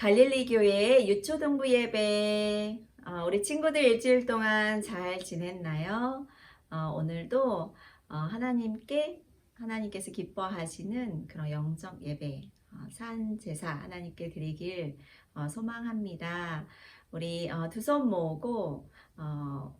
갈릴리 교회 유초등부 예배. 우리 친구들 일주일 동안 잘 지냈나요? 오늘도 하나님께서 기뻐하시는 그런 영적 예배, 산 제사 하나님께 드리길 소망합니다. 우리 두 손 모으고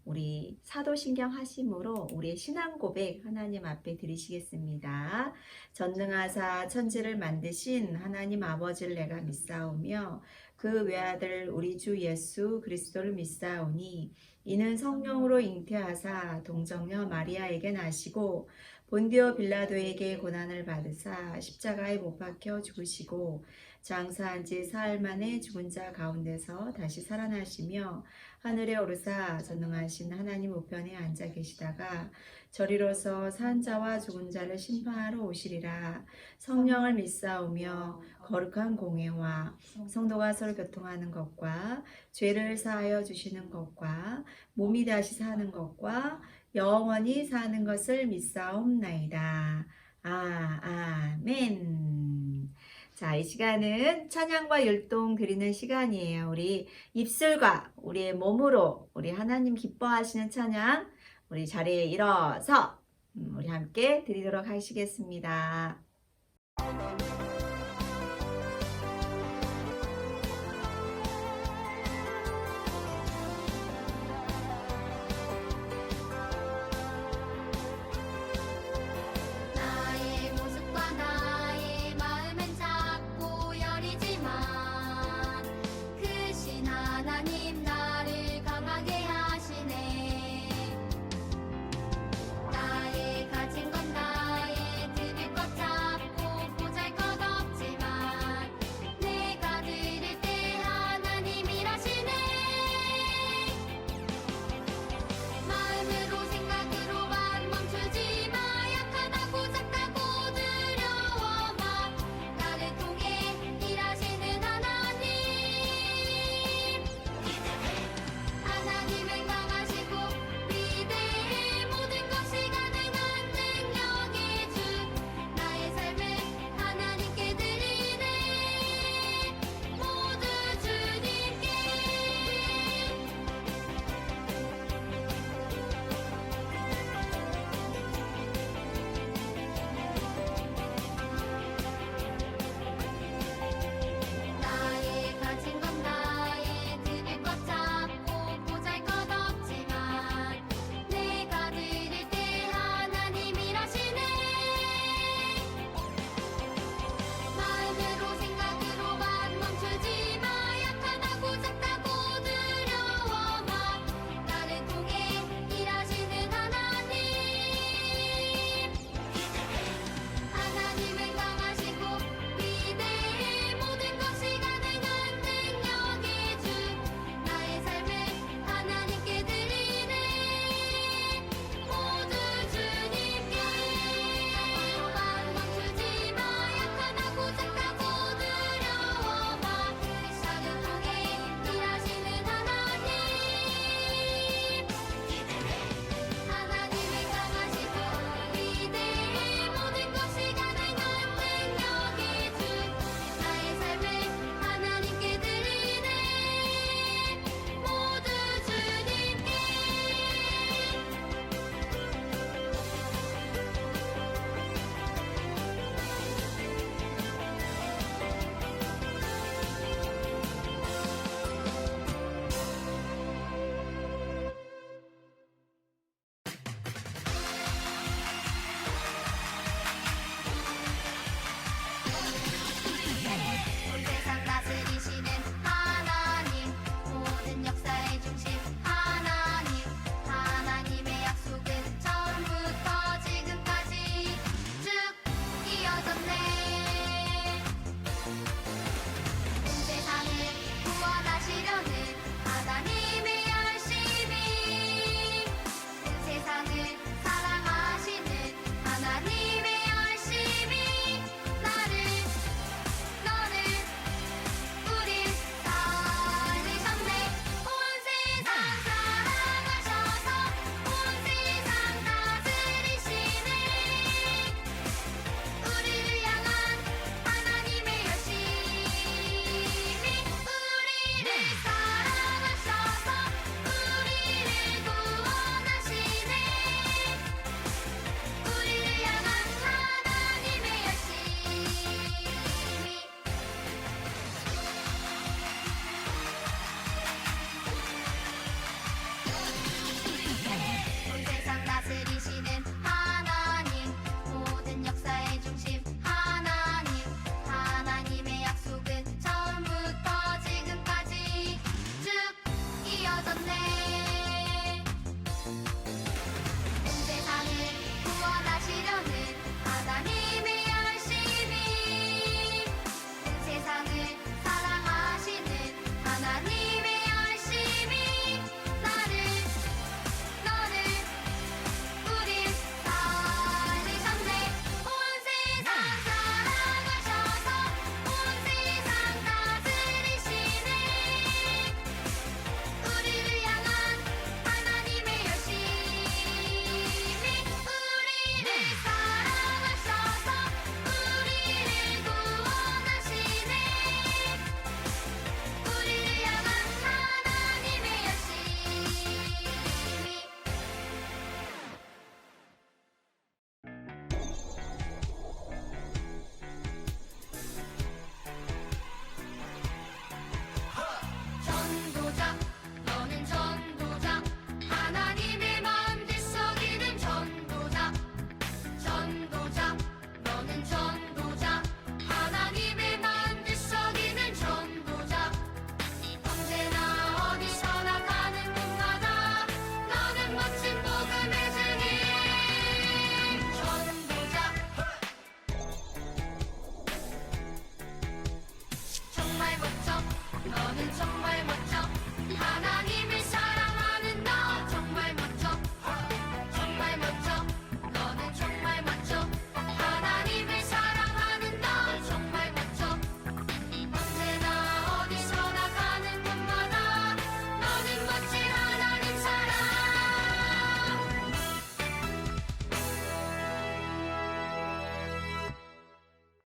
우리 사도신경 하심으로 우리의 신앙 고백 하나님 앞에 드리시겠습니다. 전능하사 천지를 만드신 하나님 아버지를 내가 믿사오며 그 외아들 우리 주 예수 그리스도를 믿사오니 이는 성령으로 잉태하사 동정녀 마리아에게 나시고 본디오 빌라도에게 고난을 받으사 십자가에 못 박혀 죽으시고 장사한 지 사흘 만에 죽은 자 가운데서 다시 살아나시며 하늘에 오르사 전능하신 하나님 우편에 앉아 계시다가 저리로서 산 자와 죽은 자를 심판하러 오시리라. 성령을 믿사오며 거룩한 공회와 성도가 서로 교통하는 것과 죄를 사하여 주시는 것과 몸이 다시 사는 것과 영원히 사는 것을 믿사옵나이다. 아멘. 자, 이 시간은 찬양과 율동 드리는 시간이에요. 우리 입술과 우리의 몸으로 우리 하나님 기뻐하시는 찬양 우리 자리에 일어서 우리 함께 드리도록 하시겠습니다. 나의 모습과 나의 마음은 작고 여리지만 크신 하나님 나를 강하게 하시네. 나의 가진 건 나의 드릴 것 잡고 보잘것없는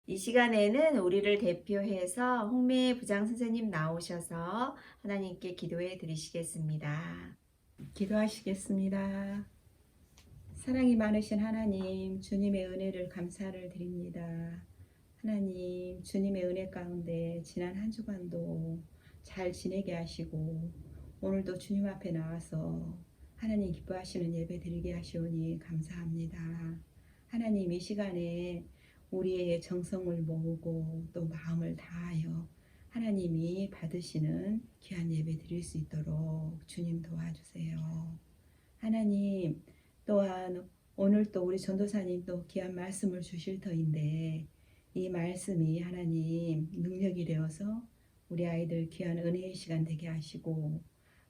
이 시간에는 우리를 대표해서 홍매 부장 선생님 나오셔서 하나님께 기도해 드리시겠습니다. 기도하시겠습니다. 사랑이 많으신 하나님, 주님의 은혜를 감사를 드립니다. 하나님, 주님의 은혜 가운데 지난 한 주간도 잘 지내게 하시고 오늘도 주님 앞에 나와서 하나님 기뻐하시는 예배 드리게 하시오니 감사합니다. 하나님, 이 시간에 우리의 정성을 모으고 또 마음을 다하여 하나님이 받으시는 귀한 예배 드릴 수 있도록 주님 도와주세요. 하나님, 또한 오늘 또 우리 전도사님 또 귀한 말씀을 주실 터인데 이 말씀이 하나님 능력이 되어서 우리 아이들 귀한 은혜의 시간 되게 하시고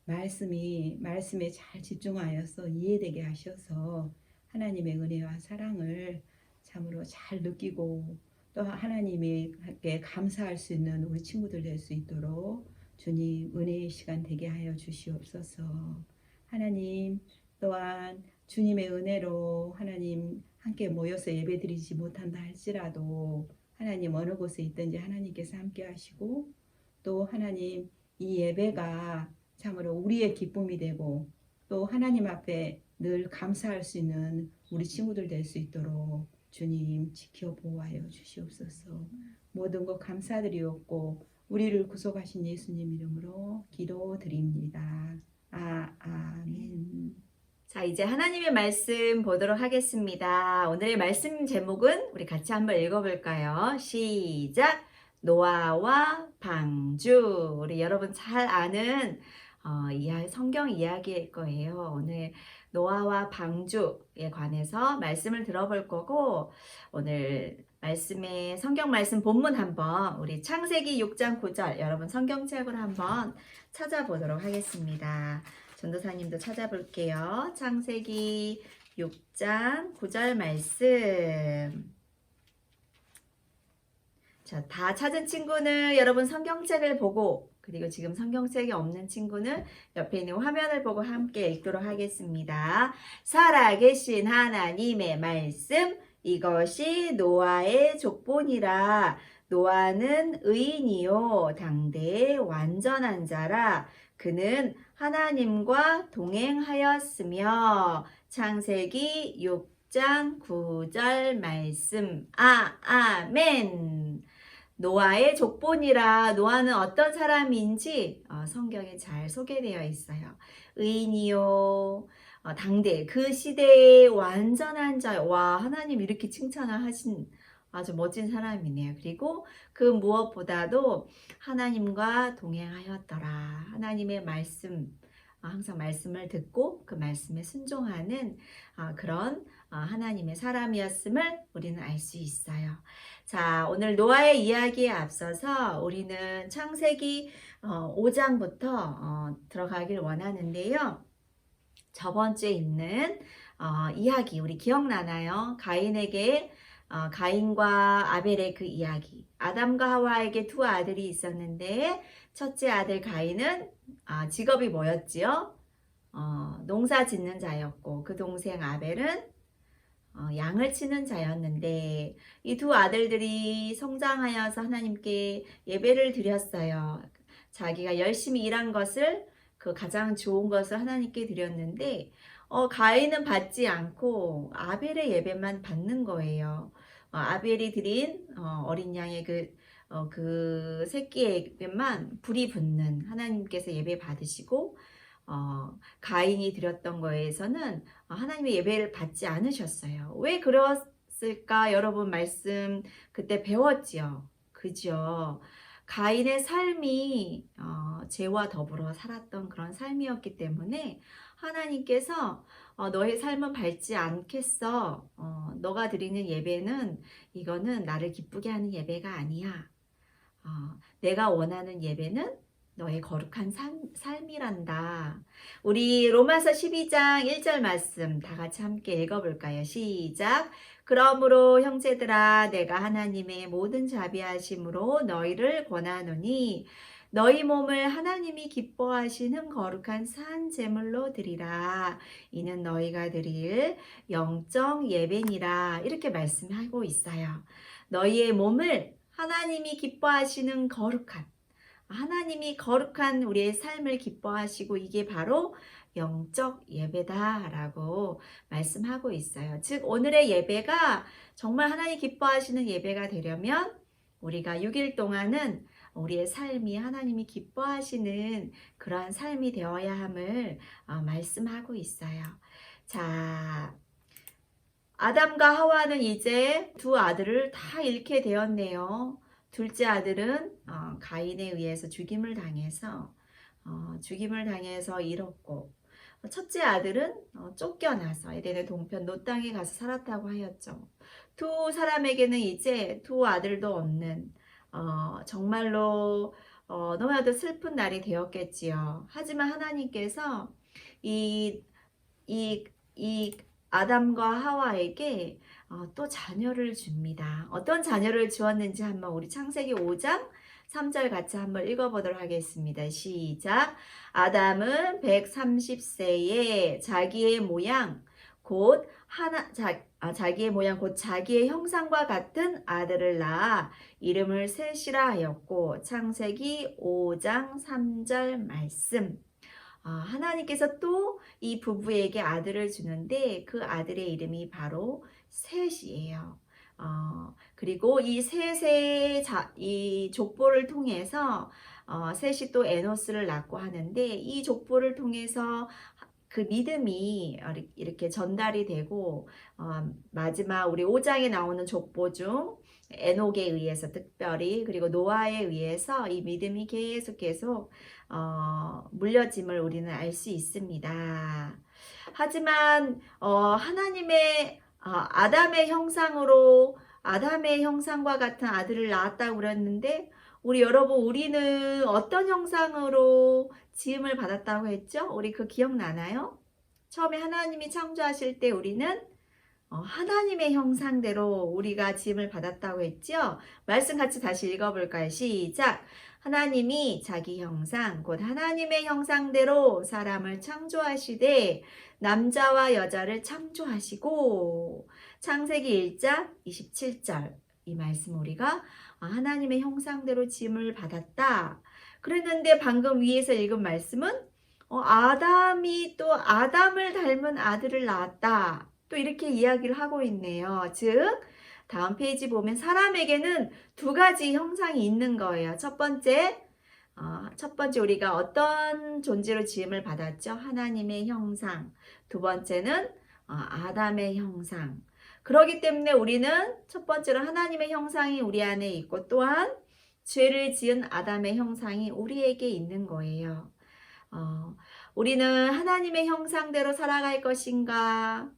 말씀에 잘 집중하여서 이해되게 하셔서 하나님의 은혜와 사랑을 참으로 잘 느끼고 또 하나님께 감사할 수 있는 우리 친구들 될 수 있도록 주님 은혜의 시간 되게 하여 주시옵소서. 하나님 또한 주님의 은혜로 하나님 함께 모여서 예배드리지 못한다 할지라도 하나님 어느 곳에 있든지 하나님께서 함께 하시고 또 하나님 이 예배가 참으로 우리의 기쁨이 되고 또 하나님 앞에 늘 감사할 수 있는 우리 친구들 될 수 있도록 주님 지켜 보호하여 주시옵소서. 모든 것 감사드리옵고 우리를 구속하신 예수님 이름으로 기도드립니다. 아멘. 자, 이제 하나님의 말씀 보도록 하겠습니다. 오늘의 말씀 제목은 우리 같이 한번 읽어볼까요? 시작! 노아와 방주. 우리 여러분 잘 아는 성경 이야기일 거예요. 오늘 노아와 방주에 관해서 말씀을 들어볼 거고 오늘 성경 말씀 본문 한번 우리 창세기 6장 9절 여러분 성경책으로 한번 찾아보도록 하겠습니다. 전도사님도 찾아볼게요. 창세기 6장 9절 말씀. 자, 다 찾은 친구는 여러분 성경책을 보고 그리고 지금 성경책이 없는 친구는 옆에 있는 화면을 보고 함께 읽도록 하겠습니다. 살아계신 하나님의 말씀 이것이 노아의 족본이라 노아는 의인이요 당대의 완전한 자라 그는 하나님과 동행하였으며 창세기 6장 9절 말씀 아멘. 노아의 족본이라 노아는 어떤 사람인지 성경에 잘 소개되어 있어요. 의인이요 당대 그 시대의 완전한 자. 와 하나님 이렇게 칭찬을 하신 아주 멋진 사람이네요. 그리고 그 무엇보다도 하나님과 동행하였더라. 하나님의 말씀 항상 말씀을 듣고 그 말씀에 순종하는 그런 하나님의 사람이었음을 우리는 알 수 있어요. 자, 오늘 노아의 이야기에 앞서서 우리는 창세기 5장부터 들어가길 원하는데요. 저번 주에 있는 이야기 우리 기억나나요? 가인과 아벨의 그 이야기. 아담과 하와에게 두 아들이 있었는데 첫째 아들 가인은 직업이 뭐였지요? 농사 짓는 자였고 그 동생 아벨은 양을 치는 자였는데 이 두 아들들이 성장하여서 하나님께 예배를 드렸어요. 자기가 열심히 일한 것을 그 가장 좋은 것을 하나님께 드렸는데 가인은 받지 않고 아벨의 예배만 받는 거예요. 아벨이 드린 어린 양의 그 새끼의 예배만 불이 붙는 하나님께서 예배 받으시고 가인이 드렸던 거에서는 하나님의 예배를 받지 않으셨어요. 왜 그랬을까? 여러분 말씀 그때 배웠지요. 그죠? 가인의 삶이 죄와 더불어 살았던 그런 삶이었기 때문에 하나님께서 너의 삶은 밟지 않겠어. 너가 드리는 예배는 이거는 나를 기쁘게 하는 예배가 아니야. 내가 원하는 예배는 너의 거룩한 삶이란다. 우리 로마서 12장 1절 말씀 다 같이 함께 읽어볼까요? 시작! 그러므로 형제들아 내가 하나님의 모든 자비하심으로 너희를 권하노니 너희 몸을 하나님이 기뻐하시는 거룩한 산 제물로 드리라. 이는 너희가 드릴 영적 예배니라. 이렇게 말씀하고 있어요. 너희의 몸을 하나님이 기뻐하시는 거룩한, 하나님이 거룩한 우리의 삶을 기뻐하시고 이게 바로 영적 예배다라고 말씀하고 있어요. 즉 오늘의 예배가 정말 하나님 기뻐하시는 예배가 되려면 우리가 6일 동안은 우리의 삶이 하나님이 기뻐하시는 그러한 삶이 되어야 함을 말씀하고 있어요. 자, 아담과 하와는 이제 두 아들을 다 잃게 되었네요. 둘째 아들은 가인에 의해서 죽임을 당해서 잃었고, 첫째 아들은 쫓겨나서 에덴의 동편 롯 땅에 가서 살았다고 하였죠. 두 사람에게는 이제 두 아들도 없는 정말로 너무나도 슬픈 날이 되었겠지요. 하지만 하나님께서 이 아담과 하와에게 또 자녀를 줍니다. 어떤 자녀를 주었는지 한번 우리 창세기 5장 3절 같이 한번 읽어보도록 하겠습니다. 시작. 아담은 130세에 자기의 모양 곧 자기의 형상과 같은 아들을 낳아 이름을 셋이라 하였고, 창세기 5장 3절 말씀. 하나님께서 또 이 부부에게 아들을 주는데 그 아들의 이름이 바로 셋이에요. 그리고 이 셋의 이 족보를 통해서 셋이 또 에노스를 낳고 하는데, 이 족보를 통해서 그 믿음이 이렇게 전달이 되고 마지막 우리 5장에 나오는 족보 중 에녹에 의해서 특별히, 그리고 노아에 의해서 이 믿음이 계속 물려짐을 우리는 알 수 있습니다. 하지만 하나님의 아담의 형상과 같은 아들을 낳았다고 그랬는데, 우리는 어떤 형상으로 지음을 받았다고 했죠? 우리 그 기억나나요? 처음에 하나님이 창조하실 때 우리는 하나님의 형상대로 우리가 지음을 받았다고 했죠? 말씀 같이 다시 읽어볼까요? 시작! 하나님이 자기 형상, 곧 하나님의 형상대로 사람을 창조하시되 남자와 여자를 창조하시고, 창세기 1장 27절 이 말씀 우리가 하나님의 형상대로 지음을 받았다. 그랬는데 방금 위에서 읽은 말씀은 아담이 또 아담을 닮은 아들을 낳았다. 또 이렇게 이야기를 하고 있네요. 즉 다음 페이지 보면 사람에게는 두 가지 형상이 있는 거예요. 첫 번째 우리가 어떤 존재로 지음을 받았죠? 하나님의 형상. 두 번째는 아담의 형상. 그렇기 때문에 우리는 첫 번째로 하나님의 형상이 우리 안에 있고, 또한 죄를 지은 아담의 형상이 우리에게 있는 거예요. 우리는 하나님의 형상대로 살아갈 것인가,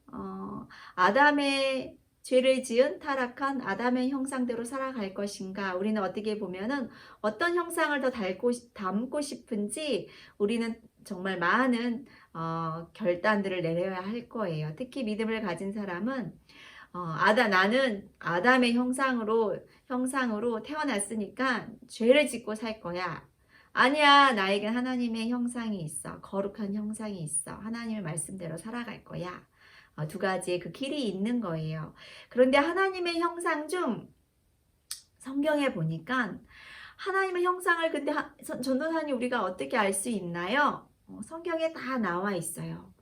아담의 죄를 지은 타락한 아담의 형상대로 살아갈 것인가, 우리는 어떻게 보면은 어떤 형상을 더 담고 싶은지 우리는 정말 많은 결단들을 내려야 할 거예요. 특히 믿음을 가진 사람은 나는 아담의 형상으로 태어났으니까 죄를 짓고 살 거야. 아니야, 나에겐 하나님의 형상이 있어. 거룩한 형상이 있어. 하나님의 말씀대로 살아갈 거야. 두 가지의 그 길이 있는 거예요. 그런데 하나님의 형상 중 성경에 보니까 하나님의 형상을 근데 전도사님 우리가 어떻게 알 수 있나요? 성경에 다 나와 있어요.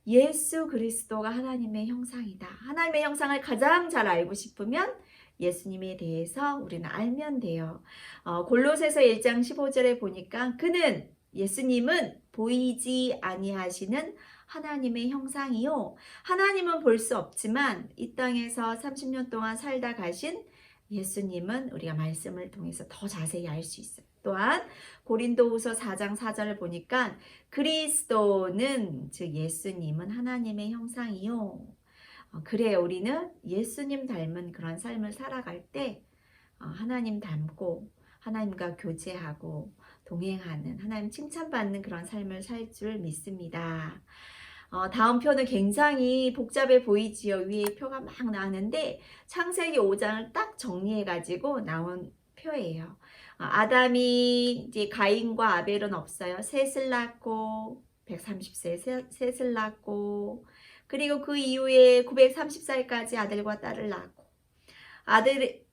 예수 그리스도가 하나님의 형상이다. 하나님의 형상을 가장 잘 알고 싶으면 예수님에 대해서 우리는 알면 돼요. 골로새서 1장 15절에 보니까 예수님은 보이지 아니하시는 하나님의 형상이요. 하나님은 볼 수 없지만 이 땅에서 30년 동안 살다 가신 예수님은 우리가 말씀을 통해서 더 자세히 알 수 있어요. 또한 고린도후서 4장 4절을 보니까 그리스도는 즉 예수님은 하나님의 형상이요. 그래요. 우리는 예수님 닮은 그런 삶을 살아갈 때 하나님 닮고 하나님과 교제하고 동행하는, 하나님 칭찬받는 그런 삶을 살 줄 믿습니다. 다음 표는 굉장히 복잡해 보이지요. 위에 표가 막 나왔는데 창세기 5장을 딱 정리해 가지고 나온 표예요. 아담이 이제 가인과 아벨은 없어요. 셋을 낳고 130세 셋을 낳고 그리고 그 이후에 930살까지 아들과 딸을 낳고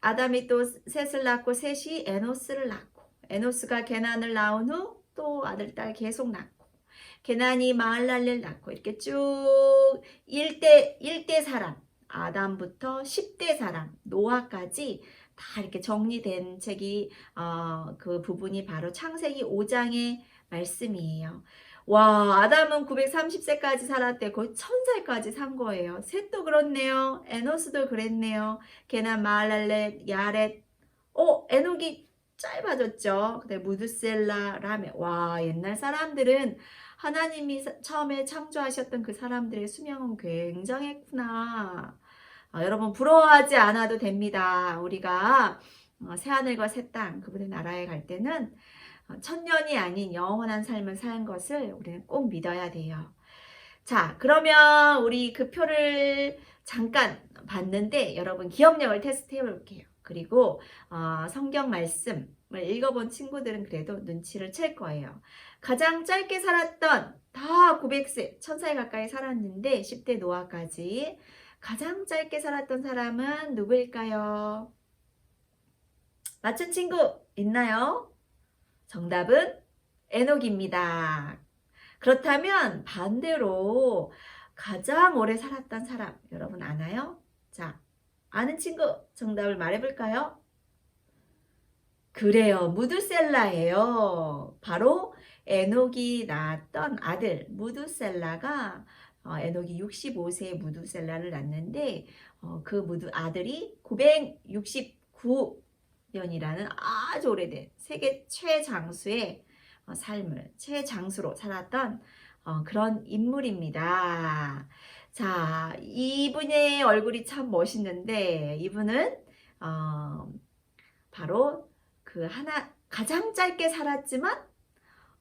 아담이 또 셋을 낳고 셋이 에노스를 낳고 에노스가 게난을 낳은 후 또 아들 딸 계속 낳고 게난이 마할랄렐 낳고 이렇게 쭉 1대 사람 아담부터 10대 사람 노아까지 다 이렇게 정리된 책이 그 부분이 바로 창세기 5장의 말씀이에요. 와, 아담은 930세까지 살았대. 거의 1000살까지 산 거예요. 셋도 그렇네요. 에노스도 그랬네요. 게난 마할랄렛 야렛. 에녹이 짧아졌죠. 근데 무드셀라 라메. 와, 옛날 사람들은 하나님이 처음에 창조하셨던 그 사람들의 수명은 굉장했구나. 여러분 부러워하지 않아도 됩니다. 우리가 새하늘과 새 땅 그분의 나라에 갈 때는 천년이 아닌 영원한 삶을 사는 것을 우리는 꼭 믿어야 돼요. 자, 그러면 우리 그 표를 잠깐 봤는데 여러분 기억력을 테스트 해볼게요. 그리고 성경 말씀을 읽어본 친구들은 그래도 눈치를 챌 거예요. 가장 짧게 살았던 다 900세, 1000살 가까이 살았는데 10대 노아까지 가장 짧게 살았던 사람은 누구일까요? 맞춘 친구 있나요? 정답은 에녹입니다. 그렇다면 반대로 가장 오래 살았던 사람 여러분 아나요? 자, 아는 친구 정답을 말해볼까요? 그래요. 무드셀라예요. 바로 에녹이 낳았던 아들 무드셀라가 에녹이 65세에 무드셀라를 낳는데 그 아들이 969년이라는 아주 오래된 세계 최장수의 삶을 최장수로 살았던 그런 인물입니다. 자, 이분의 얼굴이 참 멋있는데 이분은 바로 그 가장 짧게 살았지만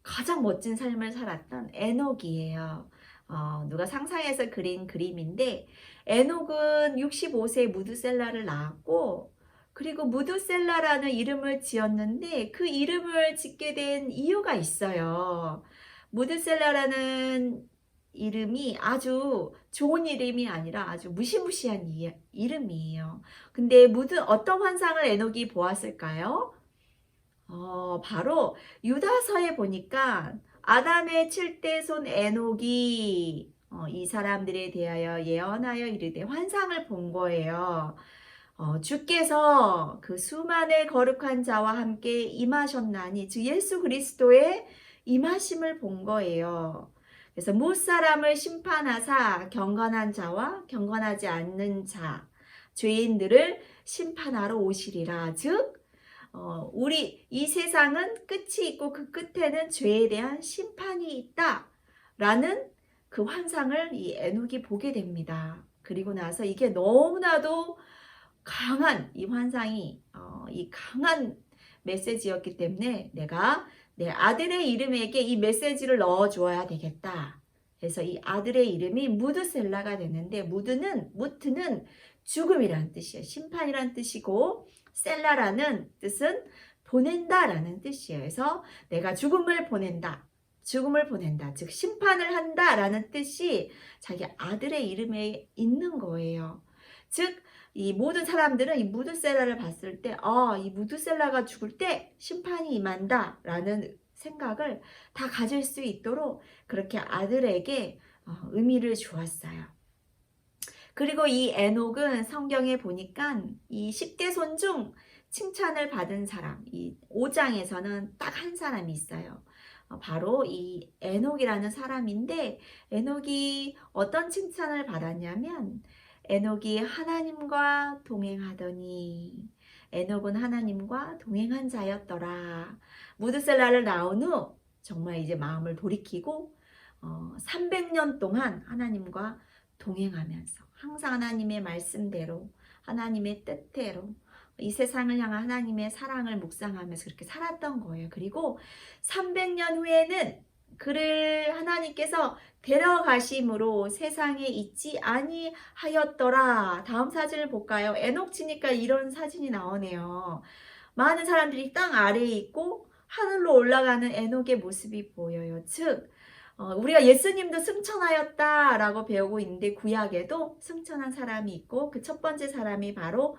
가장 멋진 삶을 살았던 에녹이에요. 누가 상상해서 그린 그림인데 에녹은 65세에 무드셀라를 낳았고 그리고 무드셀라라는 이름을 지었는데 그 이름을 짓게 된 이유가 있어요. 무드셀라라는 이름이 아주 좋은 이름이 아니라 아주 무시무시한 이름이에요. 근데 어떤 환상을 에녹이 보았을까요? 바로 유다서에 보니까 아담의 7대 손 에녹이 이 사람들에 대하여 예언하여 이르되 환상을 본 거예요. 주께서 그 수많은 거룩한 자와 함께 임하셨나니 즉 예수 그리스도의 임하심을 본 거예요. 그래서 무사람을 심판하사 경건한 자와 경건하지 않는 자 죄인들을 심판하러 오시리라. 즉 우리 이 세상은 끝이 있고 그 끝에는 죄에 대한 심판이 있다 라는 그 환상을 이 에녹이 보게 됩니다. 그리고 나서 이게 너무나도 강한 이 환상이 이 강한 메시지였기 때문에 내가 내 아들의 이름에게 이 메시지를 넣어 주어야 되겠다. 그래서 이 아들의 이름이 무드셀라가 됐는데 무트는 죽음이라는 뜻이에요. 심판이라는 뜻이고 셀라라는 뜻은 보낸다라는 뜻이에요. 그래서 내가 죽음을 보낸다. 즉 심판을 한다라는 뜻이 자기 아들의 이름에 있는 거예요. 즉 이 모든 사람들은 이 무드셀라를 봤을 때 이 무드셀라가 죽을 때 심판이 임한다 라는 생각을 다 가질 수 있도록 그렇게 아들에게 의미를 주었어요. 그리고 이 에녹은 성경에 보니까 이 10대 손 중 칭찬을 받은 사람 이 5장에서는 딱 한 사람이 있어요. 바로 이 에녹이라는 사람인데 에녹이 어떤 칭찬을 받았냐면 에녹이 하나님과 동행하더니 에녹은 하나님과 동행한 자였더라. 무드셀라를 낳은 후 정말 이제 마음을 돌이키고 300년 동안 하나님과 동행하면서 항상 하나님의 말씀대로 하나님의 뜻대로 이 세상을 향한 하나님의 사랑을 묵상하면서 그렇게 살았던 거예요. 그리고 300년 후에는 그를 하나님께서 데려가심으로 세상에 있지 아니하였더라. 다음 사진을 볼까요? 에녹 치니까 이런 사진이 나오네요. 많은 사람들이 땅 아래에 있고 하늘로 올라가는 에녹의 모습이 보여요. 즉 우리가 예수님도 승천하였다라고 배우고 있는데 구약에도 승천한 사람이 있고 그 첫 번째 사람이 바로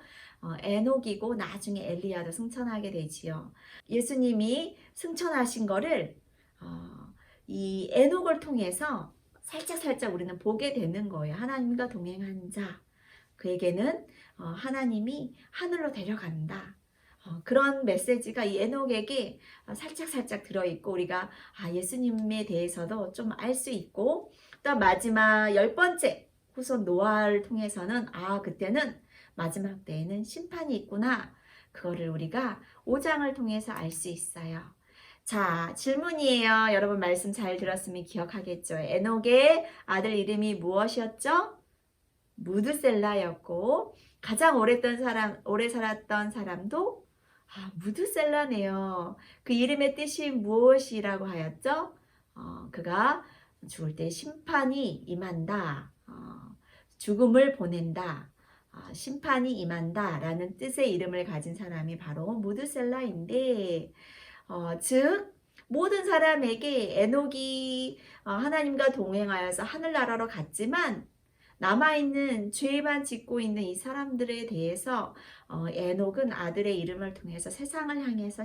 에녹이고 나중에 엘리야도 승천하게 되지요. 예수님이 승천하신 거를 이 에녹을 통해서 살짝 우리는 보게 되는 거예요. 하나님과 동행한 자, 그에게는 하나님이 하늘로 데려간다. 그런 메시지가 이 에녹에게 살짝 들어있고 우리가 예수님에 대해서도 좀 알 수 있고 또 마지막 10번째 후손 노아를 통해서는 그때는 마지막 때에는 심판이 있구나. 그거를 우리가 5장을 통해서 알 수 있어요. 자, 질문이에요. 여러분 말씀 잘 들었으면 기억하겠죠. 에녹의 아들 이름이 무엇이었죠? 무드셀라였고 가장 오래 살았던 사람도 무드셀라네요. 그 이름의 뜻이 무엇이라고 하였죠? 그가 죽을 때 심판이 임한다. 죽음을 보낸다. 심판이 임한다 라는 뜻의 이름을 가진 사람이 바로 무드셀라인데 즉 모든 사람에게 에녹이 하나님과 동행하여서 하늘나라로 갔지만 남아있는 죄만 짓고 있는 이 사람들에 대해서 에녹은 아들의 이름을 통해서 세상을 향해서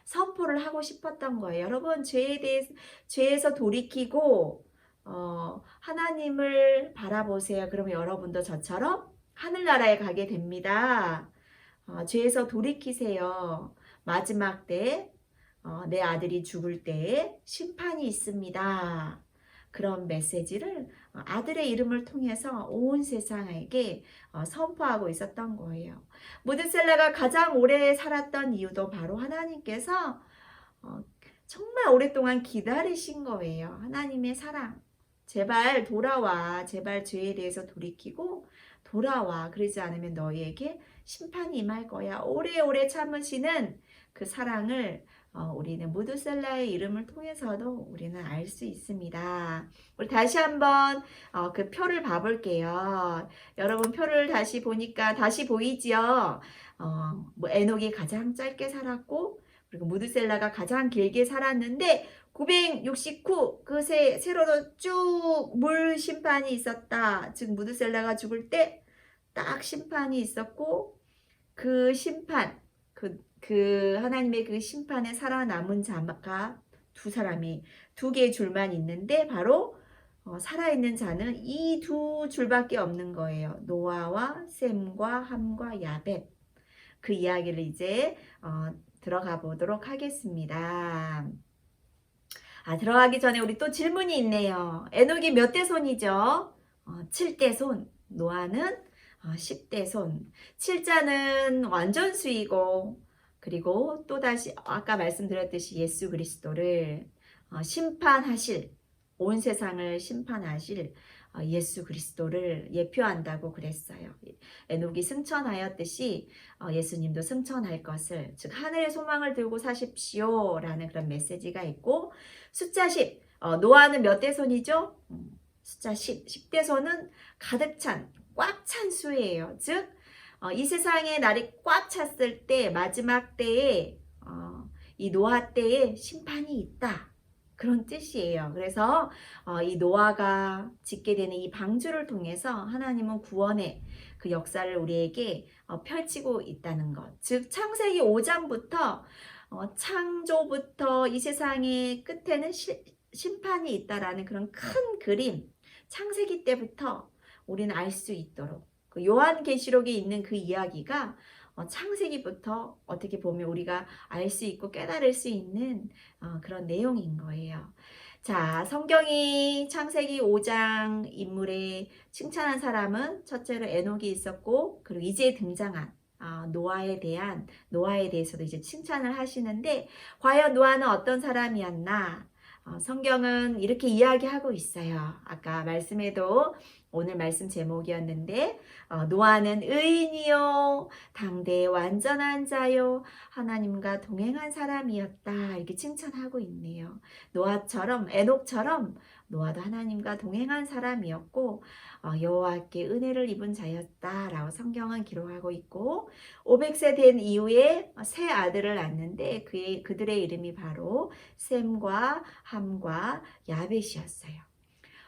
선포를 하고 싶었던 거예요. 여러분 죄에서 돌이키고 하나님을 바라보세요. 그러면 여러분도 저처럼 하늘나라에 가게 됩니다. 죄에서 돌이키세요. 마지막 때 내 아들이 죽을 때에 심판이 있습니다. 그런 메시지를 아들의 이름을 통해서 온 세상에게 선포하고 있었던 거예요. 무드셀라가 가장 오래 살았던 이유도 바로 하나님께서 정말 오랫동안 기다리신 거예요. 하나님의 사랑. 제발 돌아와. 제발 죄에 대해서 돌이키고 돌아와. 그러지 않으면 너희에게 심판이 임할 거야. 오래오래 참으시는 그 사랑을 우리는 무드셀라의 이름을 통해서도 우리는 알 수 있습니다. 우리 다시 한번 그 표를 봐볼게요. 여러분 표를 다시 보니까 다시 보이지요? 에녹이 가장 짧게 살았고 그리고 무드셀라가 가장 길게 살았는데 969 그 세로로 쭉 물 심판이 있었다. 즉 무드셀라가 죽을 때 딱 심판이 있었고 그 심판 그 하나님의 그 심판에 살아남은 자가 두 사람이 두 개의 줄만 있는데 바로 살아있는 자는 이 두 줄밖에 없는 거예요. 노아와 셈과 함과 야벳. 그 이야기를 이제 들어가 보도록 하겠습니다. 들어가기 전에 우리 또 질문이 있네요. 에녹이 몇 대 손이죠? 7대 손. 노아는 10대 손. 7자는 완전수이고 그리고 또다시 아까 말씀드렸듯이 예수 그리스도를 심판하실 온 세상을 심판하실 예수 그리스도를 예표한다고 그랬어요. 에녹이 승천하였듯이 예수님도 승천할 것을 즉 하늘의 소망을 들고 사십시오 라는 그런 메시지가 있고 숫자 10 노아는 몇 대 손이죠? 숫자 10대 손은 가득 찬 꽉 찬 수예요. 즉 이 세상의 날이 꽉 찼을 때 마지막 때에 이 노아 때에 심판이 있다. 그런 뜻이에요. 그래서 이 노아가 짓게 되는 이 방주를 통해서 하나님은 구원의 그 역사를 우리에게 펼치고 있다는 것. 즉 창세기 5장부터 창조부터 이 세상의 끝에는 심판이 있다라는 그런 큰 그림 창세기 때부터 우리는 알 수 있도록 그 요한계시록에 있는 그 이야기가 창세기부터 어떻게 보면 우리가 알 수 있고 깨달을 수 있는 그런 내용인 거예요. 자, 성경이 창세기 5장 인물에 칭찬한 사람은 첫째로 에녹이 있었고 그리고 이제 등장한 노아에 대해서도 이제 칭찬을 하시는데 과연 노아는 어떤 사람이었나? 성경은 이렇게 이야기하고 있어요. 아까 말씀에도 오늘 말씀 제목이었는데 노아는 의인이요 당대의 완전한 자요 하나님과 동행한 사람이었다 이렇게 칭찬하고 있네요. 노아처럼 에녹처럼 노아도 하나님과 동행한 사람이었고 여호와께 은혜를 입은 자였다라고 성경은 기록하고 있고 500세 된 이후에 세 아들을 낳는데 그들의 이름이 바로 셈과 함과 야벳이었어요.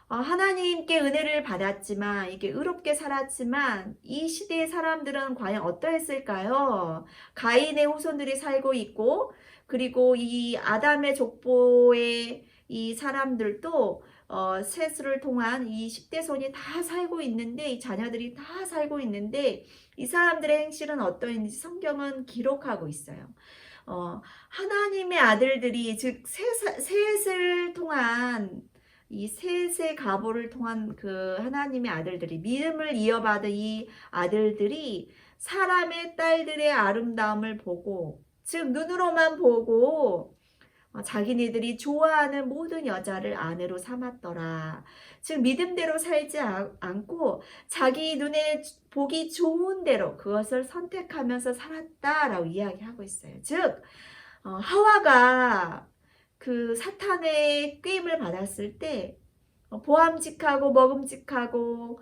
하나님께 은혜를 받았지만 이게 의롭게 살았지만 이 시대의 사람들은 과연 어떠했을까요? 가인의 후손들이 살고 있고 그리고 이 아담의 족보의 이 사람들도 셋을 통한 이 10대 손이 다 살고 있는데 이 자녀들이 다 살고 있는데 이 사람들의 행실은 어떠했는지 성경은 기록하고 있어요. 하나님의 아들들이 즉 셋을 통한 이 셋의 가보를 통한 그 하나님의 아들들이 믿음을 이어받은 이 아들들이 사람의 딸들의 아름다움을 보고 즉 눈으로만 보고 자기네들이 좋아하는 모든 여자를 아내로 삼았더라. 즉 믿음대로 살지 않고 자기 눈에 보기 좋은 대로 그것을 선택하면서 살았다라고 이야기하고 있어요. 즉 하와가 그 사탄의 꾀임을 받았을 때 보암직하고 먹음직하고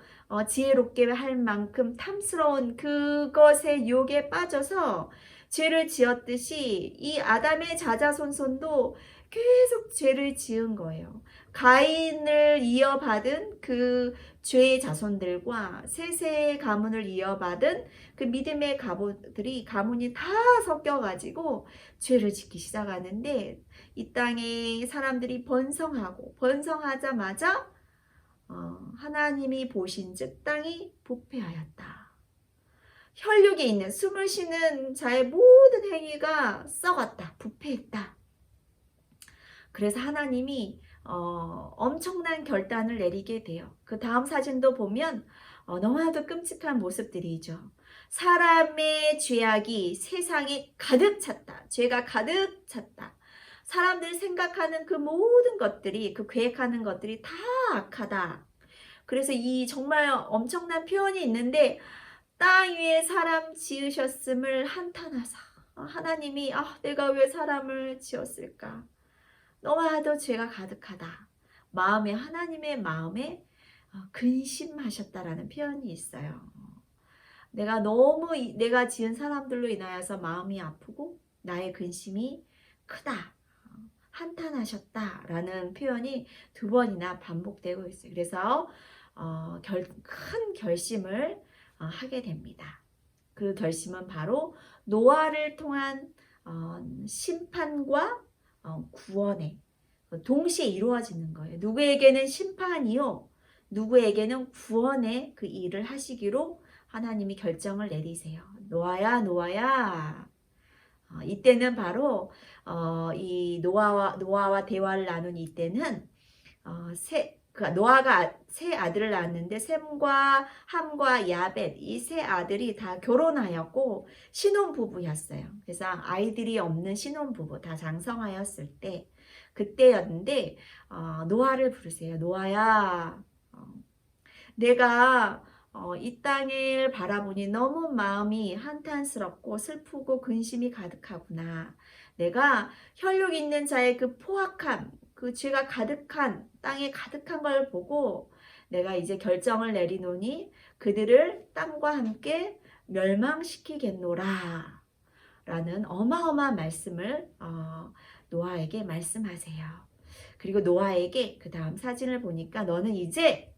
지혜롭게 할 만큼 탐스러운 그것의 유혹에 빠져서 죄를 지었듯이 이 아담의 자자손손도 계속 죄를 지은 거예요. 가인을 이어받은 그 죄의 자손들과 셋의 가문을 이어받은 그 믿음의 가문이 다 섞여가지고 죄를 짓기 시작하는데 이 땅에 사람들이 번성하자마자 하나님이 보신즉 땅이 부패하였다. 혈육이 있는 숨을 쉬는 자의 모든 행위가 썩었다. 부패했다. 그래서 하나님이 엄청난 결단을 내리게 돼요. 그 다음 사진도 보면 너무나도 끔찍한 모습들이죠. 사람의 죄악이 세상에 가득 찼다. 죄가 가득 찼다. 사람들 생각하는 그 모든 것들이 그 계획하는 것들이 다 악하다. 그래서 이 정말 엄청난 표현이 있는데 땅 위에 사람 지으셨음을 한탄하사 하나님이 내가 왜 사람을 지었을까? 너무나도 죄가 가득하다. 하나님의 마음에 근심하셨다라는 표현이 있어요. 내가 지은 사람들로 인하여서 마음이 아프고 나의 근심이 크다. 한탄하셨다라는 표현이 2번이나 반복되고 있어요. 그래서 큰 결심을 하게 됩니다. 그 결심은 바로 노아를 통한 심판과 구원에 동시에 이루어지는 거예요. 누구에게는 심판이요, 누구에게는 구원의 그 일을 하시기로 하나님이 결정을 내리세요. 노아야, 노아야. 이때는 바로 이 노아와 대화를 나눈 이때는 노아가 세 아들을 낳았는데 셈과 함과 야벳 이 세 아들이 다 결혼하였고 신혼부부였어요. 그래서 아이들이 없는 신혼부부 다 장성하였을 때 그때였는데 노아를 부르세요. 노아야, 내가 이 땅을 바라보니 너무 마음이 한탄스럽고 슬프고 근심이 가득하구나. 내가 혈육 있는 자의 그 포악함, 그 죄가 가득한 땅에 가득한 걸 보고 내가 이제 결정을 내리노니 그들을 땅과 함께 멸망시키겠노라 라는 어마어마한 말씀을 노아에게 말씀하세요. 그리고 노아에게 그 다음 사진을 보니까 너는 이제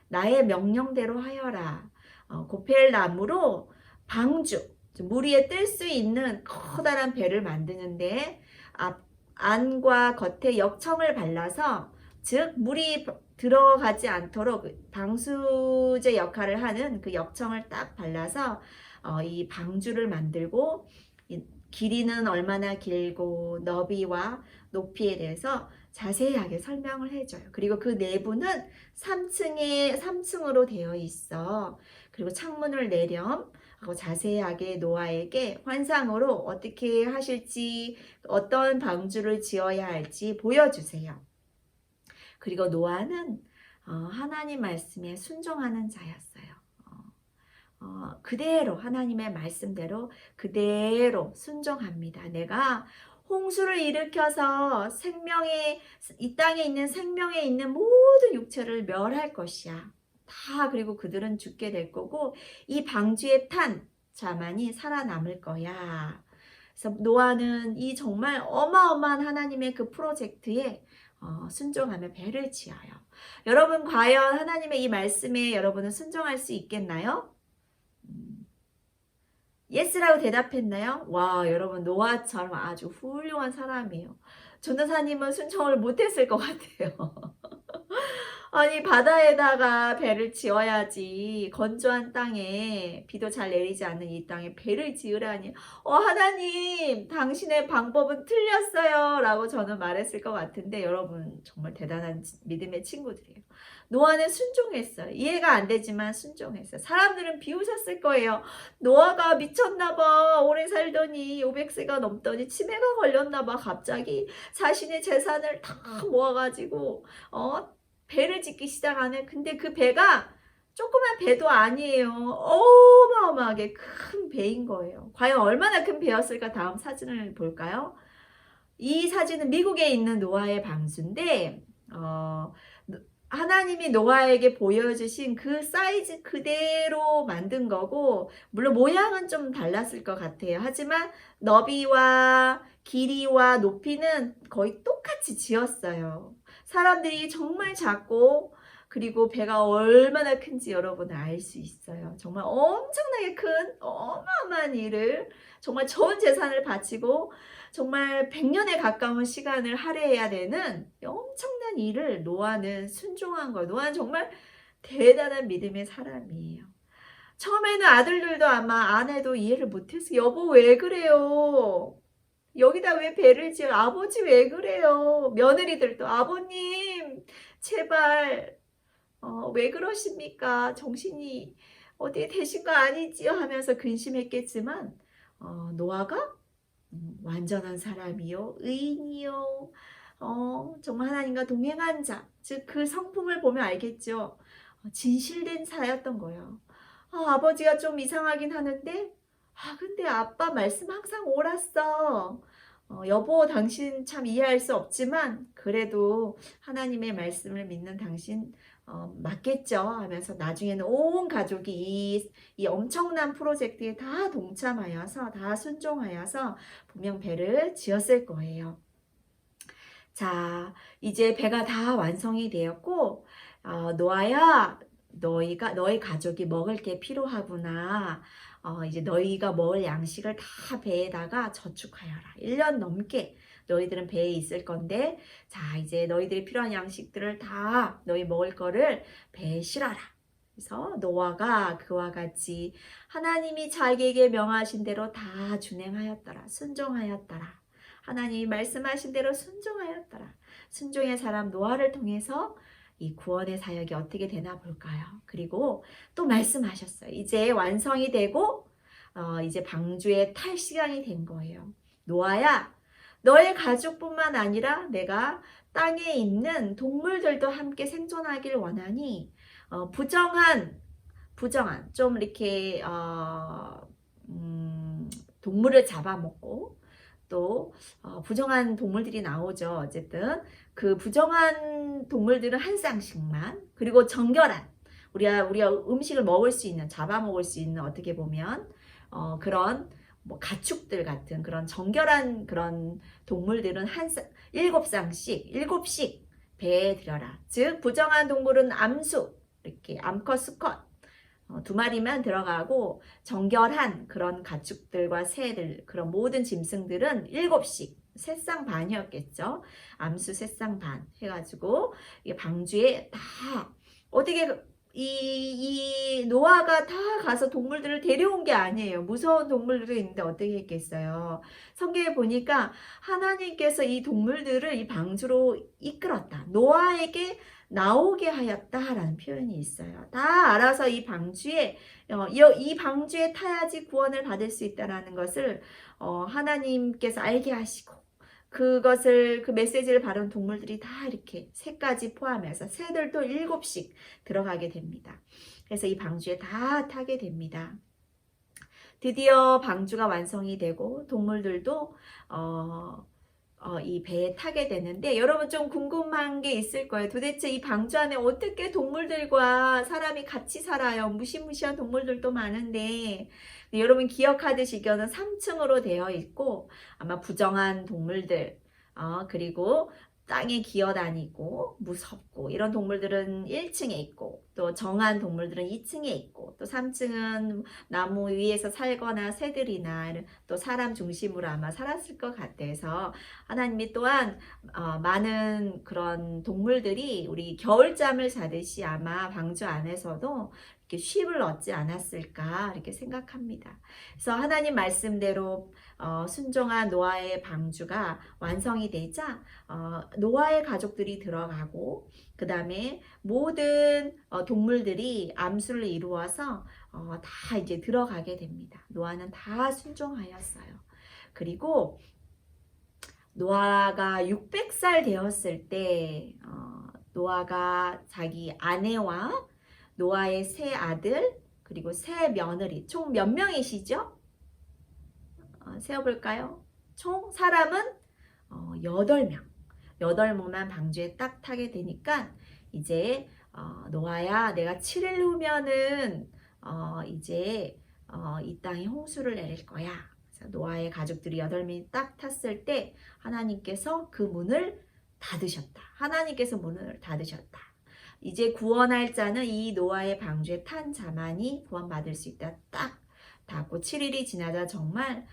나의 명령대로 하여라. 고펠나무로 방주, 물 위에 뜰 수 있는 커다란 배를 만드는데 안과 겉에 역청을 발라서 즉 물이 들어가지 않도록 방수제 역할을 하는 그 역청을 딱 발라서 이 방주를 만들고 길이는 얼마나 길고 너비와 높이에 대해서 자세하게 설명을 해줘요. 그리고 그 내부는 3층으로 되어 있어. 그리고 창문을 내렴 하고 자세하게 노아에게 환상으로 어떻게 하실지 어떤 방주를 지어야 할지 보여주세요. 그리고 노아는 하나님 말씀에 순종하는 자였어요. 그대로 하나님의 말씀대로 그대로 순종합니다. 내가 홍수를 일으켜서 이 땅에 있는 생명에 있는 모든 육체를 멸할 것이야. 다 그리고 그들은 죽게 될 거고 이 방주에 탄 자만이 살아남을 거야. 그래서 노아는 이 정말 어마어마한 하나님의 그 프로젝트에 순종하며 배를 지어요. 여러분 과연 하나님의 이 말씀에 여러분은 순종할 수 있겠나요? 예스라고 대답했나요? 와, 여러분 노아처럼 아주 훌륭한 사람이에요. 전도사님은 순종을 못했을 것 같아요. 아니 바다에다가 배를 지어야지 건조한 땅에 비도 잘 내리지 않는 이 땅에 배를 지으라니 하나님 당신의 방법은 틀렸어요 라고 저는 말했을 것 같은데 여러분 정말 대단한 믿음의 친구들이에요. 노아는 순종했어요. 이해가 안 되지만 순종했어요. 사람들은 비웃었을 거예요. 노아가 미쳤나봐. 오래 살더니 500세가 넘더니 치매가 걸렸나봐. 갑자기 자신의 재산을 다 모아가지고 배를 짓기 시작하네. 근데 그 배가 조그만 배도 아니에요. 어마어마하게 큰 배인 거예요. 과연 얼마나 큰 배였을까? 다음 사진을 볼까요? 이 사진은 미국에 있는 노아의 방수인데 하나님이 노아에게 보여주신 그 사이즈 그대로 만든 거고 물론 모양은 좀 달랐을 것 같아요. 하지만 너비와 길이와 높이는 거의 똑같이 지었어요. 사람들이 정말 작고 그리고 배가 얼마나 큰지 여러분은 알 수 있어요. 정말 엄청나게 큰 어마어마한 일을 정말 전 재산을 바치고 정말 100년에 가까운 시간을 할애해야 되는 엄청난 일을 노아는 순종한 거예요. 노아는 정말 대단한 믿음의 사람이에요. 처음에는 아들들도 아마 아내도 이해를 못했어요. 여보 왜 그래요? 여기다 왜 배를 지어? 아버지 왜 그래요? 며느리들도 아버님 제발 왜 그러십니까? 정신이 어디에 되신 거 아니지요? 하면서 근심했겠지만 노아가 완전한 사람이요 의인이요 정말 하나님과 동행한 자, 즉 그 성품을 보면 알겠죠. 진실된 사였던 거예요. 아버지가 좀 이상하긴 하는데 근데 아빠 말씀 항상 옳았어. 여보 당신 참 이해할 수 없지만 그래도 하나님의 말씀을 믿는 당신 맞겠죠 하면서 나중에는 온 가족이 이 엄청난 프로젝트에 다 동참하여서 다 순종하여서 분명 배를 지었을 거예요. 자, 이제 배가 다 완성이 되었고 노아야 너희 가족이 먹을 게 필요하구나. 이제 너희가 먹을 양식을 다 배에다가 저축하여라. 1년 넘게 너희들은 배에 있을 건데 자 이제 너희들이 필요한 양식들을 다 너희 먹을 거를 배에 실어라. 그래서 노아가 그와 같이 하나님이 자기에게 명하신 대로 다 준행하였더라. 순종하였더라. 하나님이 말씀하신 대로 순종하였더라. 순종의 사람 노아를 통해서 이 구원의 사역이 어떻게 되나 볼까요? 그리고 또 말씀하셨어요. 이제 완성이 되고 이제 방주에 탈 시간이 된 거예요. 노아야, 너의 가족뿐만 아니라 내가 땅에 있는 동물들도 함께 생존하길 원하니 부정한 좀 이렇게 동물을 잡아먹고 또 부정한 동물들이 나오죠. 어쨌든 그 부정한 동물들은 한 쌍씩만 그리고 정결한 우리가 음식을 먹을 수 있는 잡아먹을 수 있는 어떻게 보면 그런 뭐 가축들 같은 그런 정결한 그런 동물들은 7쌍씩 배에 들여라. 즉 부정한 동물은 암수 이렇게 암컷 수컷 2마리만 들어가고 정결한 그런 가축들과 새들 그런 모든 짐승들은 7씩 3쌍 반이었겠죠. 암수 3쌍 반 해가지고 방주에 다 어떻게 이 노아가 다 가서 동물들을 데려온 게 아니에요. 무서운 동물들도 있는데 어떻게 했겠어요. 성경에 보니까 하나님께서 이 동물들을 이 방주로 이끌었다. 노아에게 나오게 하였다라는 표현이 있어요. 다 알아서 이 방주에 타야지 구원을 받을 수 있다라는 것을 하나님께서 알게 하시고 그것을 그 메시지를 받은 동물들이 다 이렇게 새까지 포함해서 새들도 7씩 들어가게 됩니다. 그래서 이 방주에 다 타게 됩니다. 드디어 방주가 완성이 되고 동물들도 이 배에 타게 되는데 여러분 좀 궁금한 게 있을 거예요. 도대체 이 방주 안에 어떻게 동물들과 사람이 같이 살아요? 무시무시한 동물들도 많은데 여러분 기억하듯이 이거는 3층으로 되어 있고 아마 부정한 동물들 그리고 땅에 기어다니고 무섭고 이런 동물들은 1층에 있고 또 정한 동물들은 2층에 있고 또 3층은 나무 위에서 살거나 새들이나 또 사람 중심으로 아마 살았을 것 같아서 하나님이 또한 많은 그런 동물들이 우리 겨울잠을 자듯이 아마 방주 안에서도 이렇게 쉼을 얻지 않았을까 이렇게 생각합니다. 그래서 하나님 말씀대로 순종한 노아의 방주가 완성이 되자 노아의 가족들이 들어가고 그 다음에 모든 동물들이 암수를 이루어서 다 이제 들어가게 됩니다. 노아는 다 순종하였어요. 그리고 노아가 600살 되었을 때 노아가 자기 아내와 노아의 세 아들 그리고 세 며느리 총 몇 명이시죠? 세어볼까요? 총 사람은 8명. 8명만 방주에 딱 타게 되니까 이제 노아야 내가 7일 후면은 이제 이 땅에 홍수를 내릴 거야. 그래서 노아의 가족들이 8명이 딱 탔을 때 하나님께서 그 문을 닫으셨다. 하나님께서 문을 닫으셨다. 이제 구원할 자는 이 노아의 방주에 탄 자만이 구원받을 수 있다. 딱 닫고 7일이 지나자 정말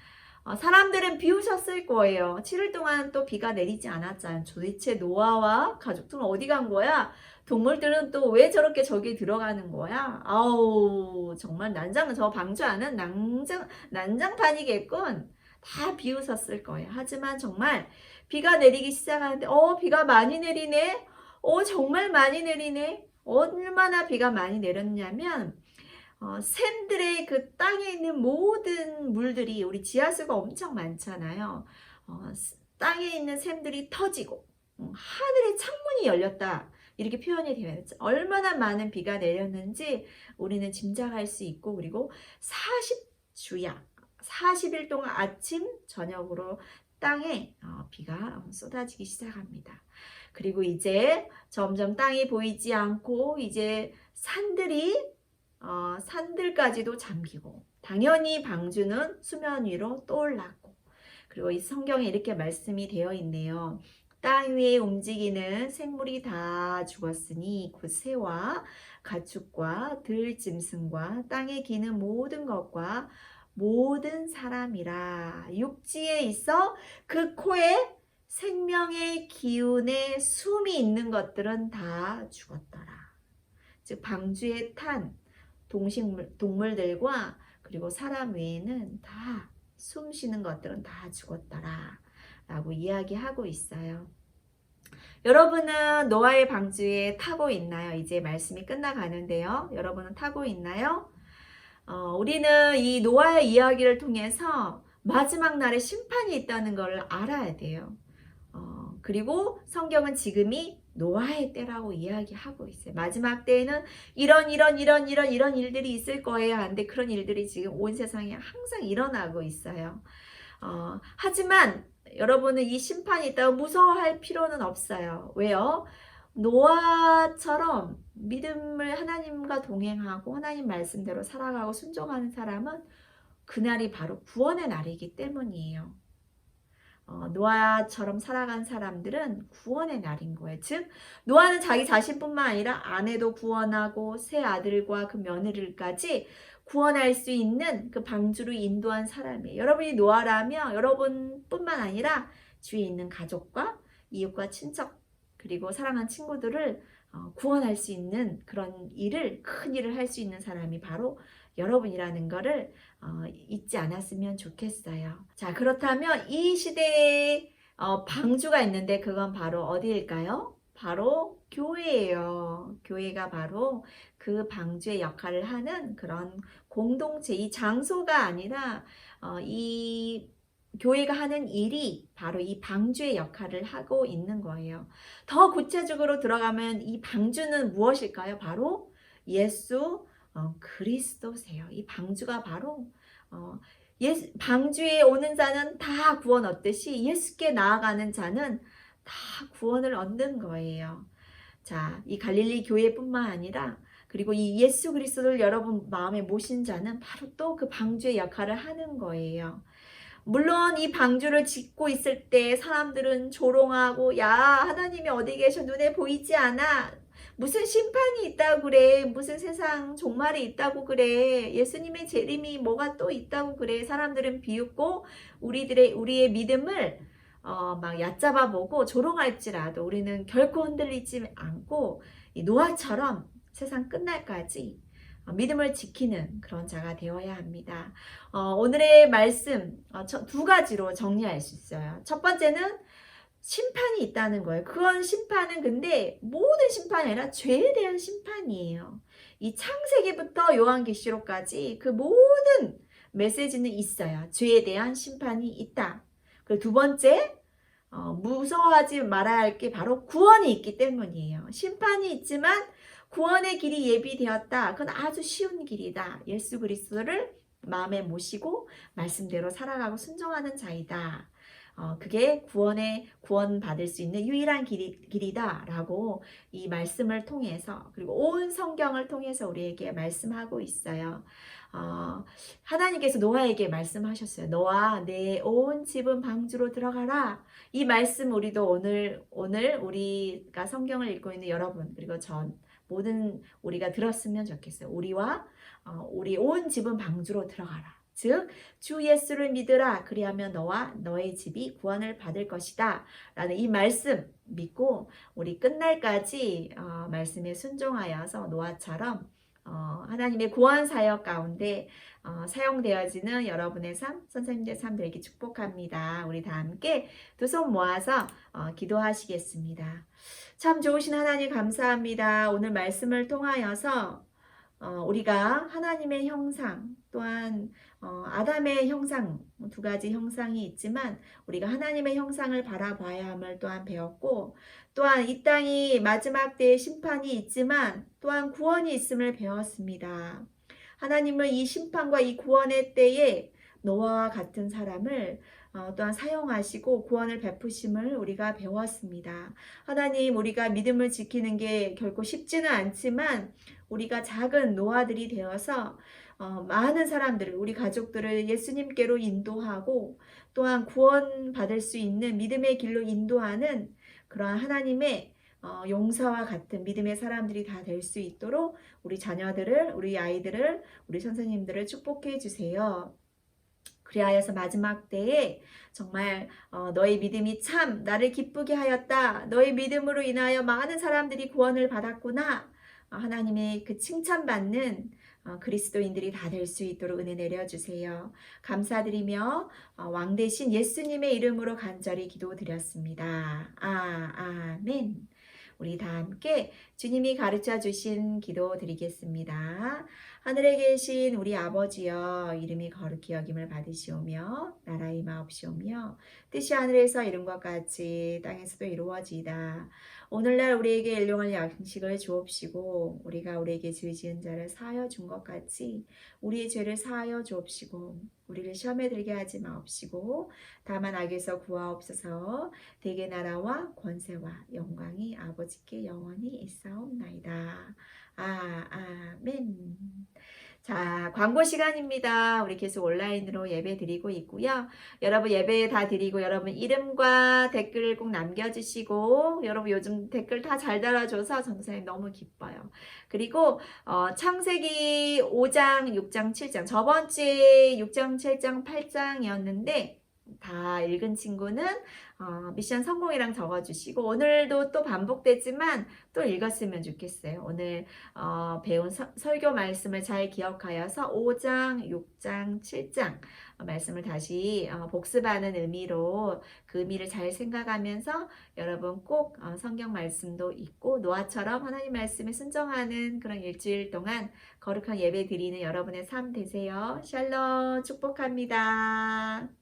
사람들은 비웃었을 거예요. 7일 동안 또 비가 내리지 않았잖아요. 도대체 노아와 가족들은 어디 간 거야? 동물들은 또 왜 저렇게 저기 들어가는 거야? 아우 정말 저 방주 안은 난장판이겠군. 다 비웃었을 거예요. 하지만 정말 비가 내리기 시작하는데 비가 많이 내리네. 정말 많이 내리네. 얼마나 비가 많이 내렸냐면 샘들의 그 땅에 있는 모든 물들이 우리 지하수가 엄청 많잖아요. 땅에 있는 샘들이 터지고 하늘의 창문이 열렸다. 이렇게 표현이 되어 있죠. 얼마나 많은 비가 내렸는지 우리는 짐작할 수 있고 그리고 40주야 40일 동안 아침 저녁으로 땅에 비가 쏟아지기 시작합니다. 그리고 이제 점점 땅이 보이지 않고 이제 산들까지도 잠기고 당연히 방주는 수면 위로 떠올랐고 그리고 이 성경에 이렇게 말씀이 되어 있네요. 땅 위에 움직이는 생물이 다 죽었으니 곧 새와 가축과 들짐승과 땅에 기는 모든 것과 모든 사람이라 육지에 있어 그 코에 생명의 기운에 숨이 있는 것들은 다 죽었더라. 즉 방주에 탄 동물들과 그리고 사람 외에는 다 숨 쉬는 것들은 다 죽었더라 라고 이야기하고 있어요. 여러분은 노아의 방주에 타고 있나요? 이제 말씀이 끝나가는데요. 여러분은 타고 있나요? 우리는 이 노아의 이야기를 통해서 마지막 날에 심판이 있다는 걸 알아야 돼요. 그리고 성경은 지금이 노아의 때라고 이야기하고 있어요. 마지막 때에는 이런 일들이 있을 거예요. 근데 그런 일들이 지금 온 세상에 항상 일어나고 있어요. 하지만 여러분은 이 심판이 있다고 무서워할 필요는 없어요. 왜요? 노아처럼 믿음을 하나님과 동행하고 하나님 말씀대로 살아가고 순종하는 사람은 그날이 바로 구원의 날이기 때문이에요. 노아처럼 살아간 사람들은 구원의 날인 거예요. 즉 노아는 자기 자신뿐만 아니라 아내도 구원하고 세 아들과 그 며느리까지 구원할 수 있는 그 방주로 인도한 사람이에요. 여러분이 노아라면 여러분뿐만 아니라 주위에 있는 가족과 이웃과 친척 그리고 사랑하는 친구들을 구원할 수 있는 그런 큰 일을 할 수 있는 사람이 바로 여러분이라는 거를 잊지 않았으면 좋겠어요. 자, 그렇다면 이 시대에 방주가 있는데 그건 바로 어디일까요? 바로 교회예요. 교회가 바로 그 방주의 역할을 하는 그런 공동체, 이 장소가 아니라 이 교회가 하는 일이 바로 이 방주의 역할을 하고 있는 거예요. 더 구체적으로 들어가면 이 방주는 무엇일까요? 바로 예수 그리스도세요. 이 방주가 바로 방주에 오는 자는 다 구원 얻듯이 예수께 나아가는 자는 다 구원을 얻는 거예요. 자, 이 갈릴리 교회뿐만 아니라 그리고 이 예수 그리스도를 여러분 마음에 모신 자는 바로 또 그 방주의 역할을 하는 거예요. 물론 이 방주를 짓고 있을 때 사람들은 조롱하고, 야, 하나님이 어디 계셔? 눈에 보이지 않아? 무슨 심판이 있다고 그래? 무슨 세상 종말이 있다고 그래? 예수님의 재림이 뭐가 또 있다고 그래? 사람들은 비웃고 우리의 믿음을 막 얕잡아 보고 조롱할지라도 우리는 결코 흔들리지 않고 이 노아처럼 세상 끝날까지 믿음을 지키는 그런 자가 되어야 합니다. 오늘의 말씀 두 가지로 정리할 수 있어요. 첫 번째는 심판이 있다는 거예요. 그건 심판은 근데 모든 심판이 아니라 죄에 대한 심판이에요. 이 창세기부터 요한계시록까지 그 모든 메시지는 있어요. 죄에 대한 심판이 있다. 그리고 두 번째, 무서워하지 말아야 할 게 바로 구원이 있기 때문이에요. 심판이 있지만 구원의 길이 예비되었다. 그건 아주 쉬운 길이다. 예수 그리스도를 마음에 모시고 말씀대로 살아가고 순종하는 자이다. 그게 구원 받을 수 있는 유일한 길이다라고 이 말씀을 통해서 그리고 온 성경을 통해서 우리에게 말씀하고 있어요. 하나님께서 노아에게 말씀하셨어요. 너와 내 온 집은 방주로 들어가라. 이 말씀 우리도 오늘 우리가 성경을 읽고 있는 여러분 그리고 모든 우리가 들었으면 좋겠어요. 우리 온 집은 방주로 들어가라. 즉 주 예수를 믿으라. 그리하면 너와 너의 집이 구원을 받을 것이다. 라는 이 말씀 믿고 우리 끝날까지 말씀에 순종하여서 노아처럼 하나님의 구원 사역 가운데 사용되어지는 여러분의 삶, 선생님들 삶 되기 축복합니다. 우리 다 함께 두 손 모아서 기도하시겠습니다. 참 좋으신 하나님 감사합니다. 오늘 말씀을 통하여서 우리가 하나님의 형상 또한 아담의 형상 두 가지 형상이 있지만 우리가 하나님의 형상을 바라봐야 함을 또한 배웠고 또한 이 땅이 마지막 때의 심판이 있지만 또한 구원이 있음을 배웠습니다. 하나님은 이 심판과 이 구원의 때에 노아와 같은 사람을 또한 사용하시고 구원을 베푸심을 우리가 배웠습니다. 하나님 우리가 믿음을 지키는 게 결코 쉽지는 않지만 우리가 작은 노아들이 되어서 많은 사람들을 우리 가족들을 예수님께로 인도하고 또한 구원받을 수 있는 믿음의 길로 인도하는 그러한 하나님의 용사와 같은 믿음의 사람들이 다 될 수 있도록 우리 자녀들을 우리 아이들을 우리 선생님들을 축복해 주세요. 그리하여서 마지막 때에 정말 너의 믿음이 참 나를 기쁘게 하였다. 너의 믿음으로 인하여 많은 사람들이 구원을 받았구나. 하나님의 그 칭찬받는 그리스도인들이 다 될 수 있도록 은혜 내려주세요. 감사드리며 왕 대신 예수님의 이름으로 간절히 기도드렸습니다. 아멘. 우리 다 함께 주님이 가르쳐 주신 기도 드리겠습니다. 하늘에 계신 우리 아버지여 이름이 거룩히 여김을 받으시오며 나라의 마옵시오며 뜻이 하늘에서 이룬 것 같이 땅에서도 이루어지이다. 오늘날 우리에게 일용할 양식을 주옵시고 우리가 우리에게 죄 지은 자를 사하여 준 것 같이 우리의 죄를 사하여 주옵시고 우리를 시험에 들게 하지 마옵시고 다만 악에서 구하옵소서. 대개 나라와 권세와 영광이 아버지께 영원히 있사옵나이다. 아멘. 자, 광고 시간입니다. 우리 계속 온라인으로 예배 드리고 있고요. 여러분 예배 다 드리고 여러분 이름과 댓글 꼭 남겨주시고 여러분 요즘 댓글 다 잘 달아줘서 전도사님 너무 기뻐요. 그리고 창세기 5장, 6장, 7장 저번 주에 6장, 7장, 8장이었는데 다 읽은 친구는 미션 성공이랑 적어주시고 오늘도 또 반복되지만 또 읽었으면 좋겠어요. 오늘 배운 설교 말씀을 잘 기억하여서 5장, 6장, 7장 말씀을 다시 복습하는 의미로 그 의미를 잘 생각하면서 여러분 꼭 성경 말씀도 읽고 노아처럼 하나님 말씀에 순종하는 그런 일주일 동안 거룩한 예배 드리는 여러분의 삶 되세요. 샬롬 축복합니다.